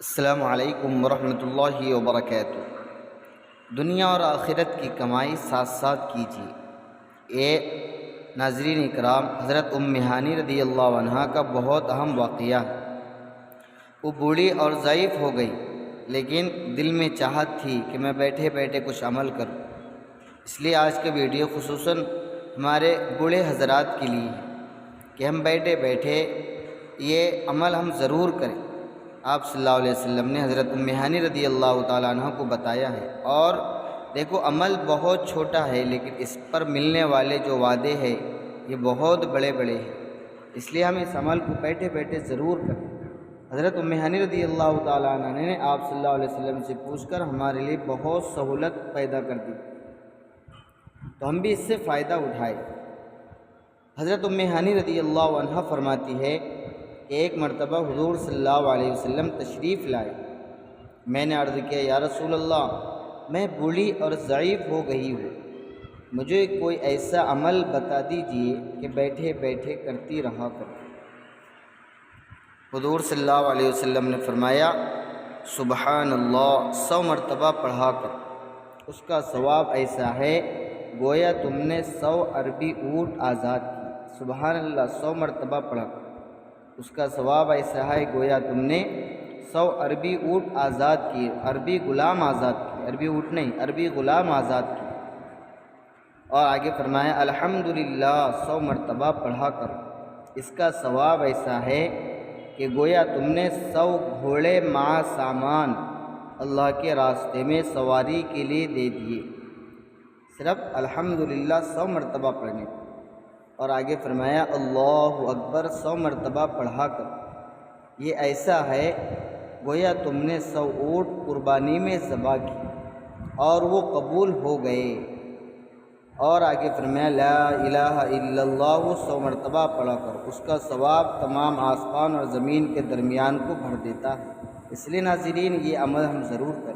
السلام علیکم ورحمۃ اللہ وبرکاتہ۔ دنیا اور آخرت کی کمائی ساتھ ساتھ کیجیے۔ ناظرین اکرام، حضرت ام ہانی رضی اللہ عنہا کا بہت اہم واقعہ ہے۔ وہ بوڑھی اور ضعیف ہو گئی، لیکن دل میں چاہت تھی کہ میں بیٹھے بیٹھے کچھ عمل کروں۔ اس لیے آج کا ویڈیو خصوصاً ہمارے بوڑھے حضرات کے لیے ہے کہ ہم بیٹھے بیٹھے یہ عمل ہم ضرور کریں۔ آپ صلی اللہ علیہ وسلم نے حضرت ام ہانی رضی اللہ تعالیٰ عنہ کو بتایا ہے، اور دیکھو عمل بہت چھوٹا ہے لیکن اس پر ملنے والے جو وعدے ہیں یہ بہت بڑے بڑے ہیں، اس لیے ہم اس عمل کو بیٹھے بیٹھے ضرور کریں۔ حضرت ام ہانی رضی اللہ تعالیٰ عنہ نے آپ صلی اللہ علیہ وسلم سے پوچھ کر ہمارے لیے بہت سہولت پیدا کر دی، تو ہم بھی اس سے فائدہ اٹھائے۔ حضرت ام ہانی رضی اللہ عنہ فرماتی ہے کہ ایک مرتبہ حضور صلی اللہ علیہ وسلم تشریف لائے۔ میں نے عرض کیا، یا رسول اللہ، میں بوڑھی اور ضعیف ہو گئی ہوں، مجھے کوئی ایسا عمل بتا دیجئے کہ بیٹھے بیٹھے کرتی رہا کروں۔ حضور صلی اللہ علیہ وسلم نے فرمایا، سبحان اللہ 100 مرتبہ پڑھا کر، اس کا ثواب ایسا ہے گویا تم نے 100 عربی اونٹ آزاد کی۔ سبحان اللہ 100 مرتبہ پڑھا کر، اس کا ثواب ایسا ہے گویا تم نے 100 عربی اونٹ آزاد کیے، عربی غلام آزاد کیے، عربی اونٹ نہیں، عربی غلام آزاد کیے۔ اور آگے فرمایا، الحمدللہ 100 مرتبہ پڑھا کر، اس کا ثواب ایسا ہے کہ گویا تم نے 100 گھوڑے مع سامان اللہ کے راستے میں سواری کے لیے دے دیے، صرف الحمدللہ 100 مرتبہ پڑھنے کو۔ اور آگے فرمایا، اللہ اکبر 100 مرتبہ پڑھا کر، یہ ایسا ہے گویا تم نے 100 اونٹ قربانی میں ذبح کی اور وہ قبول ہو گئے۔ اور آگے فرمایا، لا الہ الا اللہ 100 مرتبہ پڑھا کر، اس کا ثواب تمام آسمان اور زمین کے درمیان کو بھر دیتا ہے۔ اس لیے ناظرین یہ عمل ہم ضرور کریں۔